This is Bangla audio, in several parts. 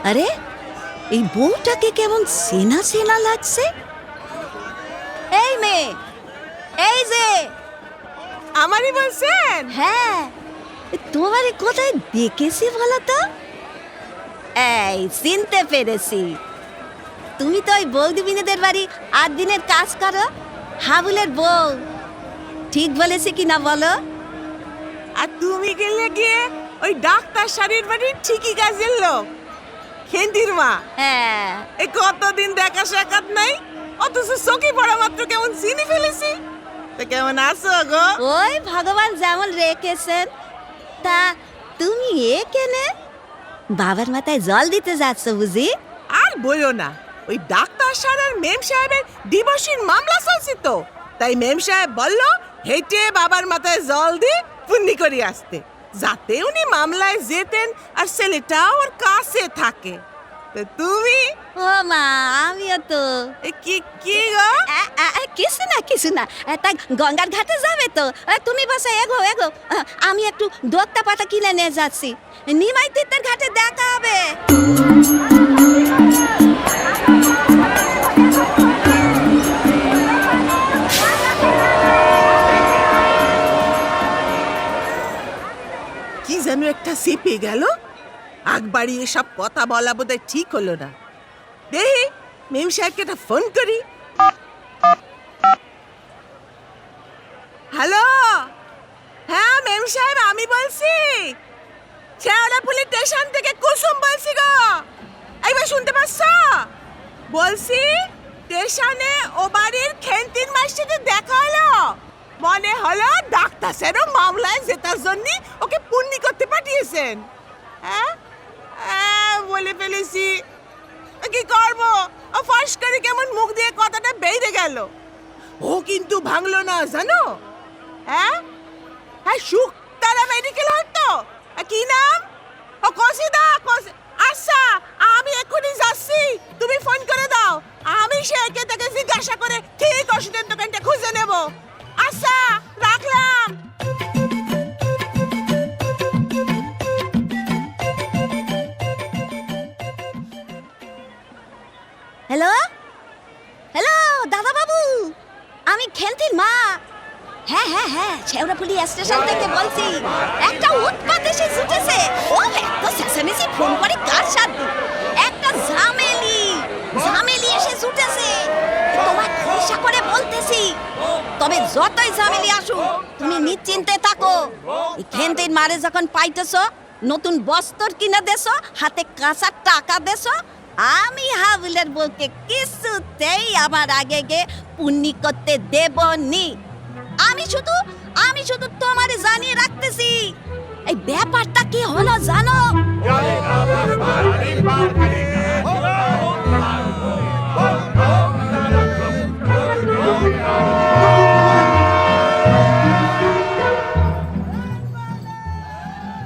আরে এই বউটাকে কেমন চেনা চেনা লাগছে। এই মেয়ে, এই যে আমারই বলছেন? হ্যাঁ, তোমারে কোথায় দেখেছি বলো তো? এই চিনতে পেরেছি, তুমি তো ওই বৌদি বিনেদের বাড়ি 8 দিনের কাজ করো, হাবুলের বউ। ঠিক বলেছি কি না বলো? আর তুমি গেলে গিয়ে ওই ডাক্তার শাড়ির বাড়ির ঠিকই কাজের লোক, খেন্দির মা। হ্যাঁ, এই কতদিন দেখা সাক্ষাৎ নাই, অথচ চোখে পড়া মাত্র কেমন চিনি ফেলেছি। তা কেমন আছো গো? ওই ভগবান যেমন রেখেছেন। তা তুমি এখানে বাবার মাথায় জল দিতে যাচ্ছ বুঝি? আর বইও না, ওই ডাক্তার সাহেব মেম সাহেবের ডিভোর্সের মামলা চলছে তো, তাই মেম সাহেব বলল হেঁটে বাবার মাথায় জল দিয়ে পুণ্যি করে আসতে, যাতে উনি মামলায় যেতেন আর ছেলেটাও ওর কাছে থাকে। তো তুমি? ও মা, আমিও তো। কি কি গো? কিছু না। তা গঙ্গার ঘাটে যাবে তো? তুমি বসে এগো এগো, আমি একটু দোক্তা পাতা কিনে নিয়ে যাচ্ছি। নিমাই তীর্থের ঘাটে দেখা হবে। কি যেন একটা চেপে গেল, আগ বাড়িয়ে সব কথা বলা বোধহয় ঠিক হলো না। দেখি মেম সাহেবকে একটা ফোন করি। হ্যালো, হ্যাঁ মেম সাহেব আমি বলছি, শেওড়াফুলি স্টেশন থেকে কুসুম বলছি গো। এইবার শুনতে পাচ্ছ? বলছি স্টেশনে ও বাড়ির খেন্তির মার সাথে দেখা হলো, মনে হলো ডাক্তার স্যারও মামলায় জেতার জন্য ওকে পুণ্যি করতে পাঠিয়েছেন। হ্যাঁ বলে ফেলেছি, কি করব? ও ফাঁস করে কেমন মুখ দিয়ে কথাটা বেরিয়ে গেল। ও কিন্তু ভাঙলো না জানো। হ্যাঁ হ্যাঁ, শুক্তারা মেডিকেল হতো, কি নাম? ও কসিদা। আচ্ছা আমি এক্ষুনি যাচ্ছি, তুমি ফোন করে দাও, আমি সেকে থেকে জিজ্ঞাসা করে ঠিক ওষুধের দোকানটা খুঁজে নেব। আচ্ছা রাখলাম। হ্যালো হ্যালো, দাদা বাবু, আমি খেন্তির মা। হ্যাঁ, শেওড়াফুলি স্টেশন থেকে বলছি। একটা উৎপাত এসে ছুটেছে। ও এত চেঁচামেচি ফোন করে কার সাথে? একটা ঝামেলি এসে ছুটেছে। তোমায় খোসা করে বলতেছি, তবে যতই ঝামেলি আসুক তুমি নিশ্চিন্তে থাকো। এই খেন্তির মারে যখন পাইতেছো, নতুন বস্ত্র কিনে দেছো, হাতে কাঁচা টাকা দেছো, আমি হাবুলের বউকে কিছুতেই আমার আগে গে পুণ্যি করতে দেব নি। আমি শুধু তোমারে জানিয়ে রাখতেছি। এই ব্যাপারটা কি হলো জানো?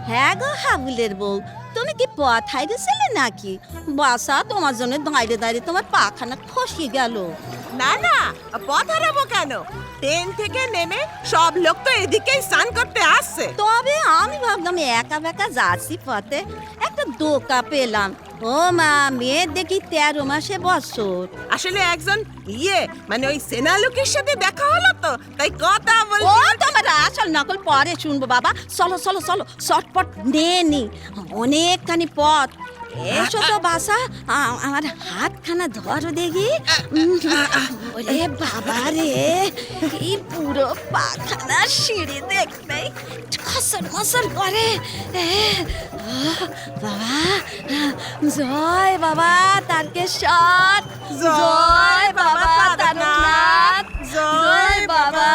হ্যাঁ গো হাবুলের বউ, তুমি কি পথ হারিয়েছিলে নাকি? বাসা তোমার জন্য দাঁড়িয়ে দাঁড়িয়ে তোমার পাখানা খসে গেল। না না, পথ হারাবো কেন? ট্রেন থেকে নেমে সব লোক তো এদিকেই স্নান করতে আসছে। তবে আমি ভাবলাম একা বেকা যাচ্ছি পথে, একটা দোকা পেলাম। ও মা, মেয়ে দেখি 13 মাসে বছর। আসলে একজন মানে ওই সেনা লোকের সাথে দেখা হলো তো, তাই কথা ও বলতে। তোমার আসল নকল পরে শুনবো বাবা। চলো শর্টপট নে নি, অনেকখানি পথ। এসো তো বাসা, আমার হাতখানা ধরো দেখি। ওরে বাবা রে, এই পুরো পাখানা সিঁড়ি দেখবে খসর করে। বাবা, জয় বাবা তারকেশ্বর, জয় বাবা তারকনাথ, জয় বাবা।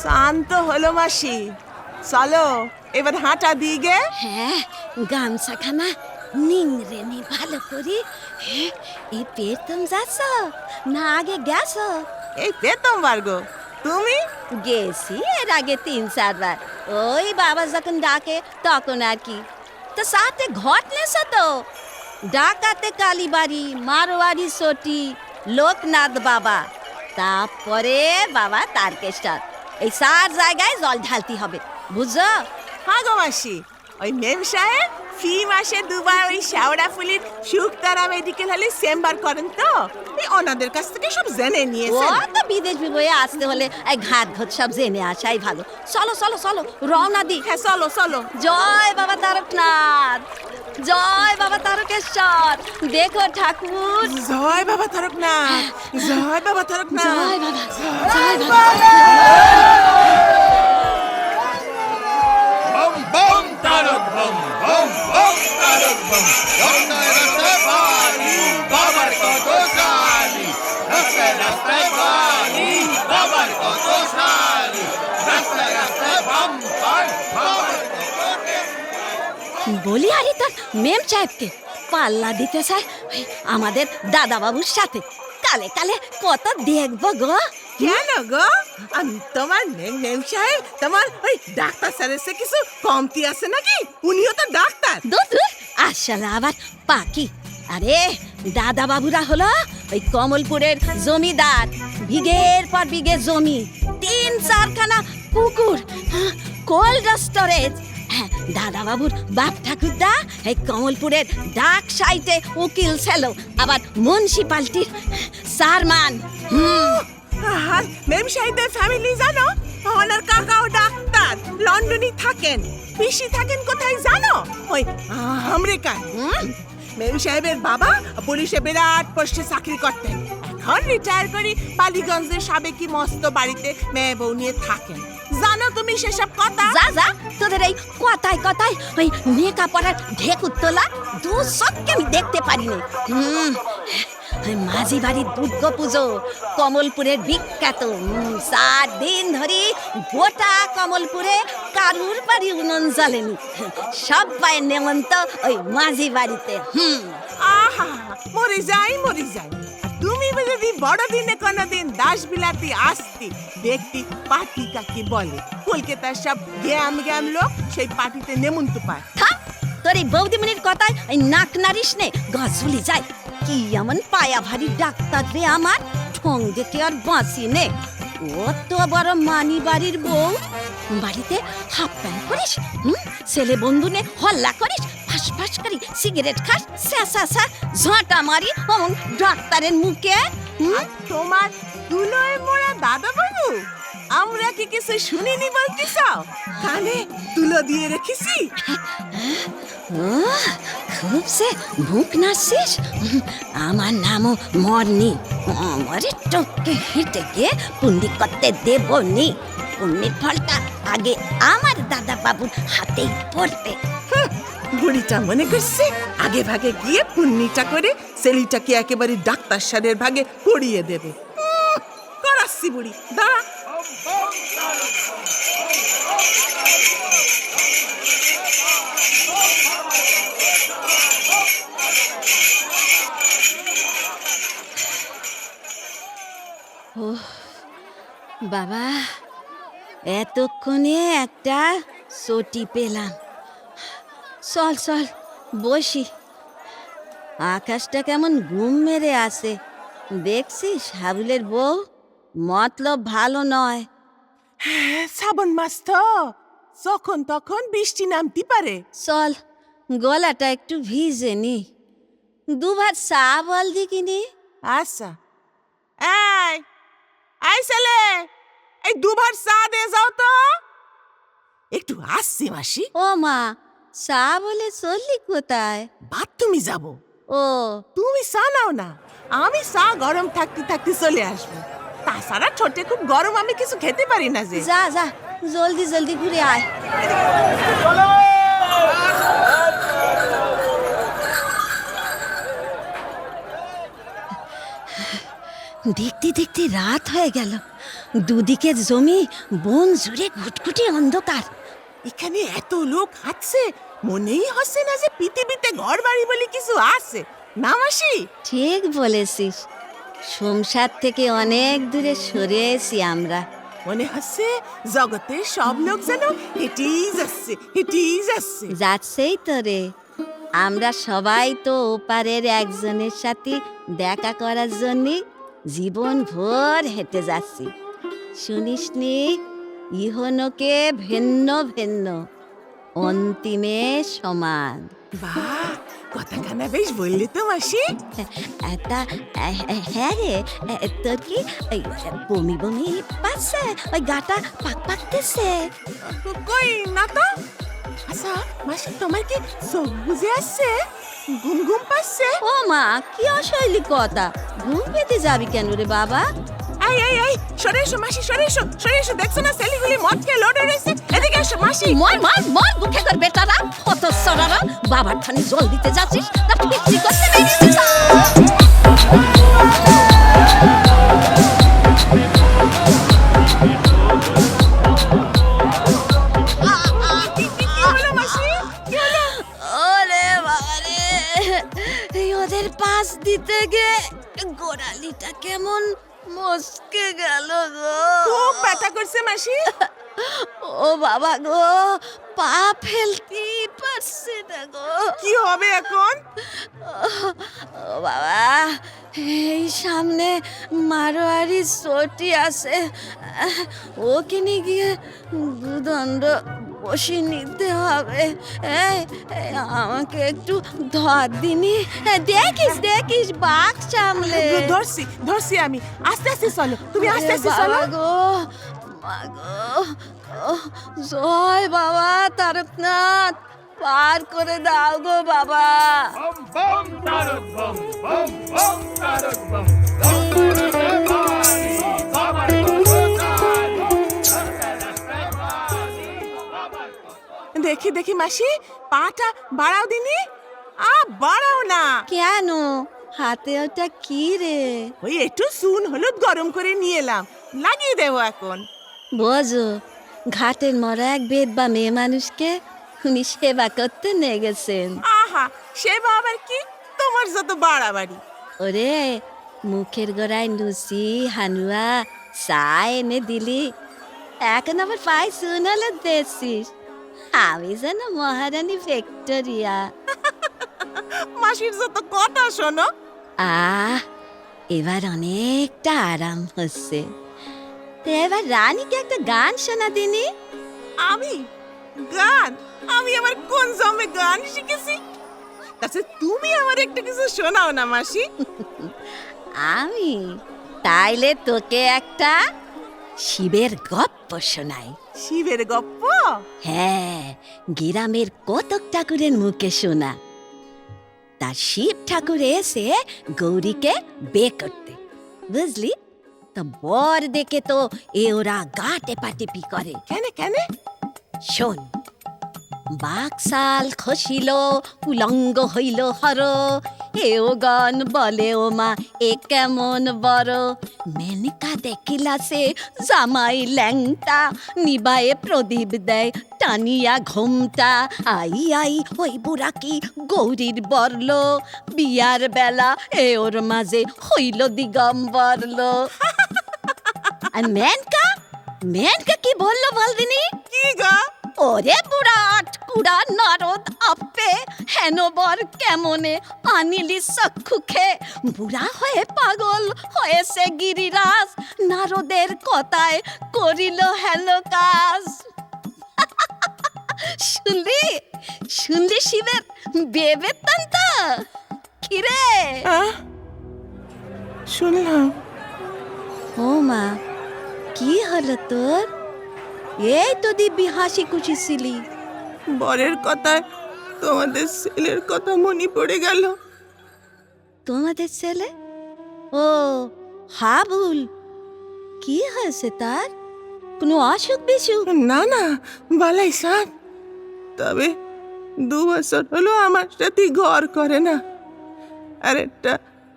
শান্ত হলো মাসি, চলো এবার হাঁটা দিয়ে গে। হ্যাঁ, গামছাখানা নিংড়ে নি ভালো করে। হ্যাঁ, এই প্রথম যাচ্ছ না আগে গেছো? এই প্রথমবার গো। তুমি? গেছি এর আগে 3-4 বার। ওই বাবা যখন ডাকে তখন আর কি। তো সাথে ঘটনেছো তো ডাকাতে কালীবাড়ি, মারোয়ারি সটি, লোকনাথ বাবা, তারপরে বাবা তারকেশ্বর। এই 4 জায়গায় জল ঢালতে হবে, বুঝছো? হ্যাঁ গো মাসি, ওই মেম সাহেব ফি মাসে 2 বার ওই শেওড়াফুলির শুকতারা মেডিকেল হলে চেম্বার করেন তো, এই ওনাদের কাছ থেকে সব জেনে ও নিয়েছেন। তো বিদেশ বিবয়ে আসতে হলে এই ঘাট ঘট সব জেনে আসাই ভালো। চলো চলো চলো রওনা দি। হ্যাঁ চলো চলো। জয় বাবা তারকনাথ, জয় বাবা তারকেশ্বর। দেখো ঠাকুর, জয় বাবা তারকনাথ, জয় বাবা তারকনাথ। জয় বাবা, জয় বাবা। বম বম তারক বম বম বম তারক বম রাস্তায় রাস্তায় বাড়ি বাবার কত সারি রাস্তায় রাস্তায় বাড়ি বাবার কত সারি রাস্তায় রাস্তায় বাম পান বাবার বলি আরে তোর মেম সাহেবকে পাল্লা দিতে চায় ওই আমাদের দাদা বাবুর সাথে। কালে কালে কত দেখবো গো। কেন গো? আমি তোমার মেম সাহেব তোমার ওই ডাক্তার স্যারের সে কিছু কমতি আছে নাকি? উনিও তো ডাক্তার। দূর দূর, আসলে আবার পাকি। আরে দাদা বাবুরা হলো ওই কমলপুরের জমিদার, বিঘের পর বিঘে জমি, 3-4 খানা পুকুর, কোল্ড স্টোরেজ। দাদা বাবুর বাপ ঠাকুরদা এই কমলপুরের ডাক সাইটে উকিল ছিল, আবার মিউনিসিপালিটির চেয়ারম্যান। আর মেম সাহেবের ফ্যামিলি জানো? ওনার কাকাও ডাক্তার, লন্ডনে থাকেন। পিসি থাকেন কোথায় জানো? ওই আমেরিকায়। মেম সাহেবের বাবা পুলিশে বিরাট পোস্টে চাকরি করতেন, এখন রিটায়ার করে বালিগঞ্জের সাবেকি মস্ত বাড়িতে মেয়ে বউ নিয়ে থাকেন। জানো তুমি সেসব কথা? যা যা, তোদের এই কথায় কথায় ওই মেকা পড়ার ঢেকুর তোলা দু চোখকে আমি দেখতে পারিনি। ওই মাঝি বাড়ির দুর্গা পুজো কমলপুরের বিখ্যাত। 4 দিন ধরে গোটা কমলপুরে কারুর বাড়ি উনুন জ্বলেনি, সবাই নেমন্ত ওই মাঝি বাড়িতে। আহা, মরে যাই মরে যাই। তুমি যদি বড়দিনে কোনোদিন দাস বিলাতি আসতি দেখতি পার্টি কাকে বলে। কলকাতার সব গ্যাম লোক সেই পার্টিতে নেমন্ত পায়। থাক, তোর এই বৌদিমণির কথায় এই নাক নারিস নে, গা ঝুলি যায়। কি এমন পায়া ভারী ডাক্তার রে আমার, ঠোং দেখে আর বাঁচি নে। ও তো বড় মানি বাড়ির বউ, বাড়িতে হাফ প্যান্ট পরিস, ছেলে বন্ধু নে হল্লা করিস, ফাঁস ফাঁস করি সিগারেট খাস, স্যা ঝাঁটা মারি অমন ডাক্তারের মুখে। তোমার তুলোয় মোড়া দাদা বাবু, আমরা কি কিছু শুনিনি বলতে চাও? কানে তুলো দিয়ে রেখেছি। খুব সে মুখ নাচিস। আমার নামও মরনি, আমারে টপকে হেঁটে গিয়ে পুণ্যি করতে দেবনি। পুণ্যির ফলটা আগে আমার দাদা বাবুর হাতেই পড়বে। বুড়িটা মনে করছে আগে ভাগে গিয়ে পুণ্যিটা করে সেলিটাকে একেবারে ডাক্তার সারের ভাগে পড়িয়ে দেবে। করাচ্ছি বুড়ি, দাঁড়া। বাবা, এতক্ষণে একটা সটি পেলাম। চল চল বসি। আকাশটা কেমন ঘুম মেরে আছে দেখছিস? হাবুলের বউ মতলব ভালো নয়। হ্যাঁ, শ্রাবণ মাস তো, যখন তখন বৃষ্টি নামতে পারে। চল গলাটা একটু ভিজে নি, 2 ভাত চা বল দিকিনি। আচ্ছা, এই ছেলে, এই 2 ভাত চা দিয়ে যাও তো। একটু আসছি মাসি। ও মা, চা বলে চললি কোথায়? বাথরুমে যাব। ও তুমি চা নাও না, আমি চা গরম থাকতে থাকতে চলে আসবো। তাছাড়া ছোটে খুব গরম, আমি কিছু খেতে পারি না যে। যা যা, জলদি জলদি ঘুরে আয়। দেখতে দেখতে রাত হয়ে গেল। দুদিকের জমি বন জুড়ে ঘুটঘুটে অন্ধকার। এখানে এত লোক আছে, মনেই হচ্ছে না যে পৃথিবীতে ঘর বাড়ি বলে কিছু আছে না মাসি। ঠিক বলেছিস, সংসার থেকে অনেক দূরে সরে এসি আমরা। মনে হচ্ছে জগতের সব লোক যেন হেঁটেই যাচ্ছে, হেঁটেই যাচ্ছে। যাচ্ছেই তো রে, আমরা সবাই তো ওপারের একজনের সাথে দেখা করার জন্য জীবন ভর হেঁটে যাচ্ছি। শুনিসনি, ইহনকে ভিন্ন ভিন্ন, অন্তিমে সমান। বাহ, কথাখানা বেশ বললি তো মাসি। তা হ্যাঁ রে, তোর কি এই বমি বমি পাচ্ছে? ওই গাটা পাক পাকতেছে? কই না তো। আচ্ছা মাসি, তোমার কি চোখ বুঝে আসছে, ঘুম ঘুম পাচ্ছে? ও মা, কি অশৈলী কথা! ঘুম পেতে যাবি কেন রে বাবা? এই এই এই, সরে এসো মাসি, সরে এসো, সরে এসো। দেখছো না ছেলেগুলি মদ খেয়ে লোডে রয়েছে? এদিকে এসো মাসি। মর মর মর, মুখে কর বেটারা, কত সরারা! বাবার ঠানি জল দিতে যাচ্ছিস না পিচ্ছি করতে বেরিয়েছিস? কি হলো মাসি, কি হলো? ওরে বাবা রে, এই ওদের পাশ দিতে গিয়ে গোড়ালিটা কেমন মস্কে গেল গো। খুব ব্যথা করছে মাসি। ও বাবা গো, পা ফেলতেই পারছি না গো। কি হবে এখন? ও বাবা, এই সামনে মারোয়ারি চটি আছে, ওখানে গিয়ে দুদণ্ড বসে নিতে হবে। এই এই, আমাকে একটু ধর দিনি। দেখিস দেখিস, বাঘ সামলে। ধরছি ধরছি আমি। আস্তে আস্তে চলো, তুমি আস্তে আস্তে চলো। বাবা গো, মা গো, ও, জয় বাবা তারকনাথ, পার করে দাও গো বাবা। বম বম তারক বম বম বম তারক বম জগন্নাথের বাড়ি বাবার কত জানি রাস্তায় বাড়ি বাবার কত। দেখি দেখি মাসি, পাটা বাড়াও দিনি। বাড়াও না। কেন? হাতে ওটা কি রে? ওই একটু চুন হলুদ গরম করে নিয়ে এলাম, লাগিয়ে দেবো এখন। বোঝো, ঘাটের মরা এক বেদ বা মেয়ে মানুষকে উনি সেবা করতে নিয়ে গেছেন। আহা, সে আবার কি, তোমার যত বাড়াবাড়ি। ওরে, মুখের গোড়ায় লুচি হানুয়া চা এনে দিলি, এখন আবার পায়ে শুনালে দেখছিস আমি যেন মহারানী ভিক্টোরিয়া। মাসির যত কথা শোনো। এবার অনেকটা আরাম হচ্ছে। তো এবার রানীকে একটা গান শোনা দিনি। আমি গান? আমি আবার কোন জমে গান শিখেছি? আচ্ছা তুমি আমার একটু কিছু শোনাও না মাসি। আমি তাইলে তোকে একটা শিবের গপ্প শোনাই। শিবের গপ্প? হ্যাঁ, গ্রামের কতক ঠাকুরের মুখে শোনা। তার শিব ঠাকুর এসে গৌরীকে বে করতে, বুঝলি তো? বর দেখে তো এ ওরা গা টেপাটেপি করে। কেন কেন? শোন, বাকশাল খসিল উলঙ্গ হইল হর, এও গান বলে ও মা এ কেমন বড়। মেনকা দেখিলা সে জামাই ল্যাংটা, নিবায়ে প্রদীপ দেয় টানিয়া ঘুমটা। আই আই ওই বুড়া কি গৌরীর বরল, বিয়ার বেলা এ ওর মাঝে হইল দিগম্বরল। আর মেনকা মেনকা কি বললো বলদিনি? কি গা? ওরে বুড়াট কুড়া নারদ আপে, হেন বর কেমনে আনিলি চক্ষুখে। বুড়া হয়ে পাগল হয়েছে গিরিরাজ, নারদের কথায় করিল হেন কাজ। শুনলি শুনলি শিবের বেবেতান্ত কিরে? শুনলাম। ও মা, কি হলো তোর? এই তো দিব্যি হাসি খুশি ছিলি। বরের কথায় তোমাদের ছেলের কথা মনে পড়ে গেল। তোমাদের ছেলে? ও হাবুল, কি হয়েছে তার? কোনো অসুখ বিসুখ? না না, বালাই সাহেব, তবে 2 বছর হলো আমার সাথে ঘর করে না, আর একটা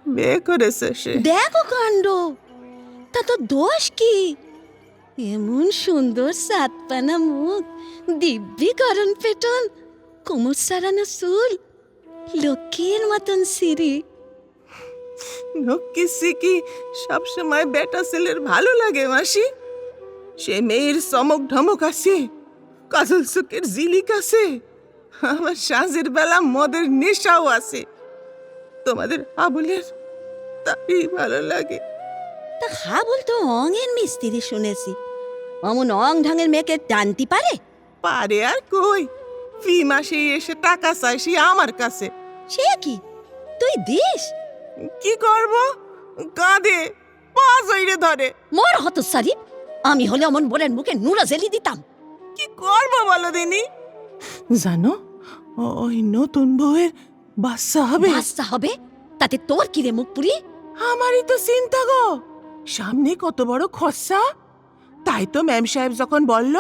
বিয়ে করেছে সে। দেখো কাণ্ড, তা তো দোষ কি? এমন সুন্দর সাতপানা মুখ, দিব্যি গরম পেটন, কোমর সারানো চুল, লক্ষ্মীর মতন সিঁড়ি। নক্কি সিকি সবসময় বেটা ছেলের ভালো লাগে মাসি। সে মেয়ের চমক ঢমক আছে, কাজল চোখের জিলিক আছে, আমার সাঁঝের বেলা মদের নেশাও আছে। তোমাদের আবুলের তাই ভালো লাগে। তা হাবল তো অঙের মিস্ত্রি শুনেছি, অমন অং ঢঙের মেয়েকে টানতে পারে? পারে আর কই, ফি মাসে এসে টাকা চাই সে আমার কাছে। সে কি, তুই দিস? কি করব, কাঁদে, পা জইরে ধরে। মোর হতসারি, আমি হলে অমন বোনের মুখে নুরা জেলি দিতাম। কি করব বলো দিনি? জানো, ওই নতুন বউয়ের বাচ্চা হবে। বাচ্চা হবে তাতে তোর কি রে মুখ পুরি? আমারই তো চিন্তা গো, সামনে কত বড় খরচা। তাই তো ম্যাম সাহেব যখন বলল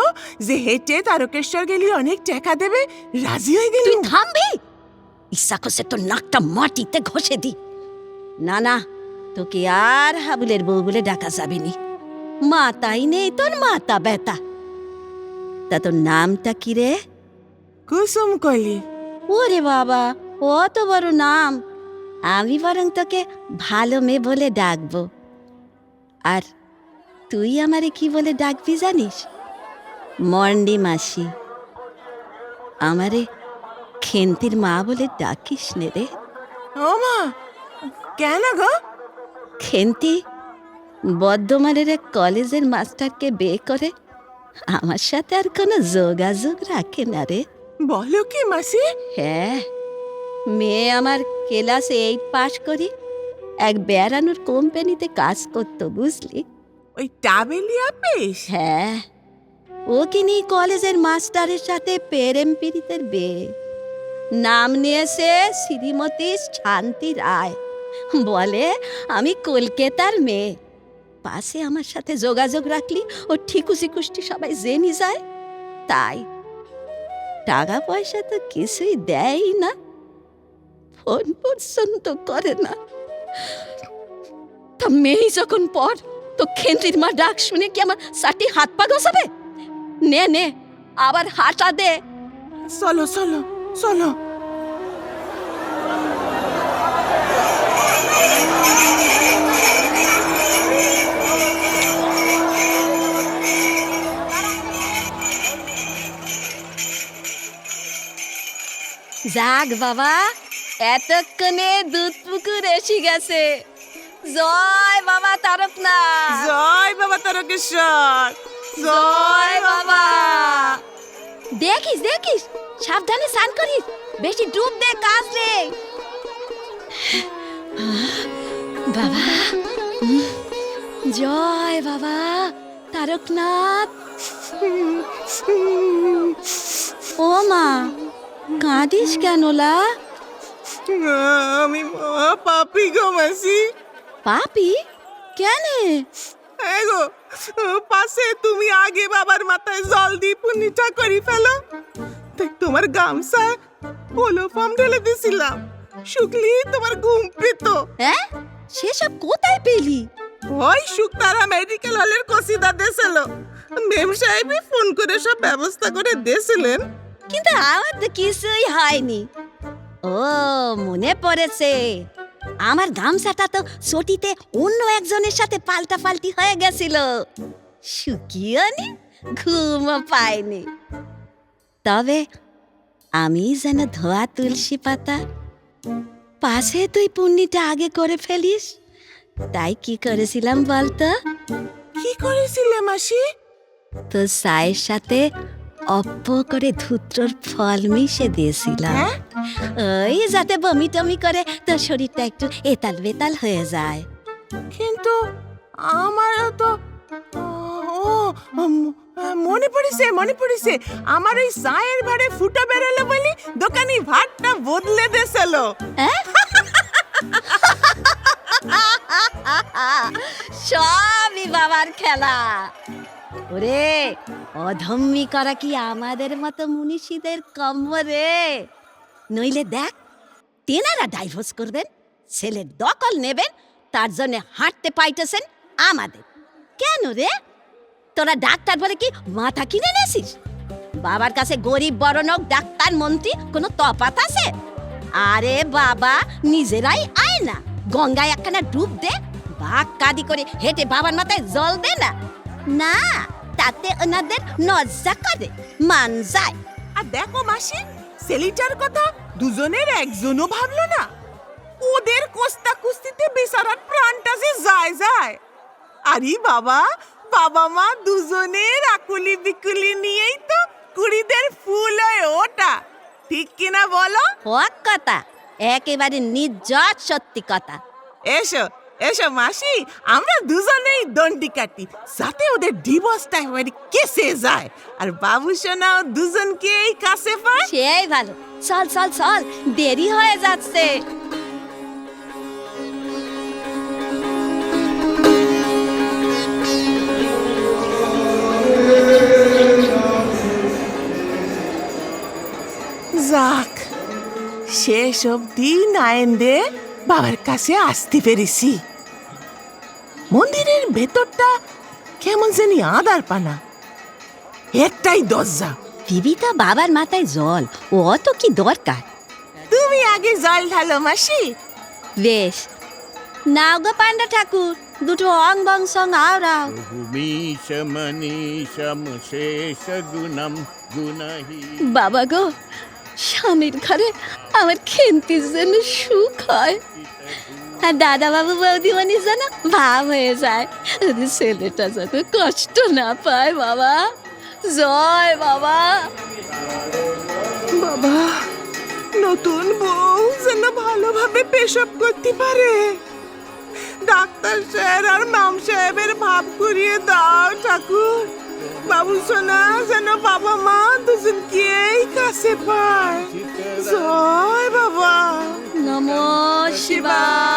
যে হেঁটে তারকেশ্বর গেলে অনেক টাকা দেবে, রাজি হয়ে গেল। তুই থামবি? ইচ্ছা করছে তোর নাকটা মাটিতে ঘষে দি। না না, তোকে আর হাবুলের বউ বলে ডাকা যাবে নি। মাতাই নেই তোর, মাতা বেতা। তা তোর নামটা কি রে? কুসুম কলি। ওরে বাবা, অত বড় নাম! আমি বরং তোকে ভালো মেয়ে বলে ডাকবো। আর তুই আমারে কি বলে ডাকবি জানিস? মন্ডি মাসি। আমারে খেন্তির মা বলে ডাকিস নে রে। ও মা, কেন গো? খেন্তি বর্ধমানের এক কলেজের মাস্টারকে বিয়ে করে আমার সাথে আর কোনো যোগাযোগ রাখে না রে। বলো কি মাসি? হ্যাঁ, মেয়ে আমার ক্লাস 8 পাশ করি এক বেড়ানোর কোম্পানিতে কাজ করতো, বুঝলি? ওই টাবেলি আপিস? হ্যাঁ, ও কিনি কলেজের মাস্টারের সাথে প্রেম পীড়িতের বিয়ে। নাম নিয়েছে শ্রীমতী শান্তি রায়। বলে আমি কলকাতার মেয়ে। পাশে আমার সাথে যোগাযোগ রাখলি ও ঠিকুসি কুষ্টি সবাই জেনে যায়। তাই টাকা পয়সা তো কিছুই দেয় না, ফোন পর্যন্ত করে না। তা মেয়ে যখন পর, তো খেন্দ্রির মা ডাক শুনে কি আমার সাথে হাত পা ঘষাবে? নে নে, আবার হাঁটা দে। চলো চলো চলো। যাক বাবা, এতক্ষণে দুধ পুকুর এসে গেছে। জয় বাবা তারকনাথ, জয় বাবা তারকেশ্বর, জয় বাবা। দেখিস দেখিস, সাবধানে স্নান করিস, বেশি ডুব দে কাজ রে। বাবা, জয় বাবা তারকনাথ। ও মা, কাঁদিস কেন লা? আমি পাপি গো মাসি। পাপি? কেনে? এগো, পাশে তুমি আগে বাবার মাথায় জল দিয়ে পুণ্যটা করি ফেলো, তাই তোমার গামছায় পোলো ফর্ম ঢেলে দিছিলাম, শুকলি তোমার ঘুম পেত। হ্যাঁ, সেসব কোথায় পেলি? ওই শুকতারা মেডিকেল হলের কসিদা দেছিল, মেম সাহেবই ফোন করে সব ব্যবস্থা করে দিয়েছিলেন। কিন্তু আমার তো কিছুই হয়নি। ও, মনে পড়েছে, আমার গামছাটা তো ছটিতে অন্য একজনের সাথে পাল্টাপাল্টি হয়ে গেছিল। শুকিয়েও নি, ঘুমও পাইনি। তবে আমি যেন ধোয়া তুলসী পাতা। পাশে তুই পুণ্যিটা আগে করে ফেলিস, তাই কি করেছিলাম বলতো? কি করেছিলে মাসি? তো চায়ের সাথে অল্প করে ধুত্রর ফল মিশে দিয়েছিলাম। হ্যাঁ? ওই যাতে বমি টমি করে তোর শরীরটা একটু এতাল বেতাল হয়ে যায়। কিন্তু আমারও তো মনে পড়েছে আমার ওই চায়ের ভাড়ে ফুটা বেরোলো বলি দোকানি ভাতটা বদলে দিয়েছিল। সবই বাবার খেলা। ওরে, অধম্মি করা কি আমাদের মতো মুনিষীদের কম্ম রে? নইলে দেখ, তেনারা ডাইভোর্স করবেন, ছেলের দখল নেবেন, তার জন্য হাঁটতে পাইতেছেন আমাদের। কেন রে? তোরা ডাক্তার বলে কি মাথা কিনে নেছিস? বাবার কাছে গরিব বড়লোক ডাক্তার মন্ত্রী কোনো তফাৎ আছে? আরে বাবা, নিজেরাই আয় না, গঙ্গায় একখানা ডুব দে, বাঘ কাদি করে হেঁটে বাবার মাথায় জল দে না। না, তাতে ওনাদের লজ্জা করে, মান যায়। আর দেখো মাসি, সেলিটার কথা দুজনের একজনও ভাবলো না। ওদের কোস্তা কুস্তিতে বেচারার প্রাণটা যে যায়। আরে বাবা, বাবা মা দুজনের আকুলি বিকুলি নিয়েই তো কুড়িদের ফুল হয়ে ওটা, ঠিক কিনা বলো? হক কথা, একেবারে নির্জট সত্যি কথা। এসো এসো মাসি, আমরা দুজনেই দণ্ডি কাটি, যাতে ওদের ডিভোর্সটা একেবারে কেসে যায়, আর বাবু সোনাও দুজনকেই কাছে পায়। সেই ভালো, চল চল চল, দেরি হয়ে যাচ্ছে। যাক, শেষ অবধি নায়েন্দে বাবার কাছে আসতে পেরেছি। মন্দিরের ভেতরটা কেমন জানি আদার পানা, একটাই দরজা। বিবিতা বাবার মাথায় জল, ও অত কি দরকার? তুমি আগে জল ঢালো মাসি। বেশ, নাও গো পান্ডা ঠাকুর, দুটো অং বং সং আওড়াও। মনীষম শেষ গুণম গুণহি। বাবা গো, স্বামীর ঘরে আমার খেন্তির যেন সুখ হয়, আর দাদা বাবু বৌদিমণির যেন ভাব হয়ে যায়, ওদের ছেলেটা যেন কষ্ট না পায়। বাবা জয় বাবা। বাবা, নতুন বউ যেন ভালোভাবে পেশাব করতে পারে। ডাক্তার স্যার আর মাম সাহেবের ভাব করিয়ে দাও ঠাকুর। বাবু সোনা যেন বাবা মা দুজনকেই কাছে পায়। জয় বাবা। নমঃ শিবায়।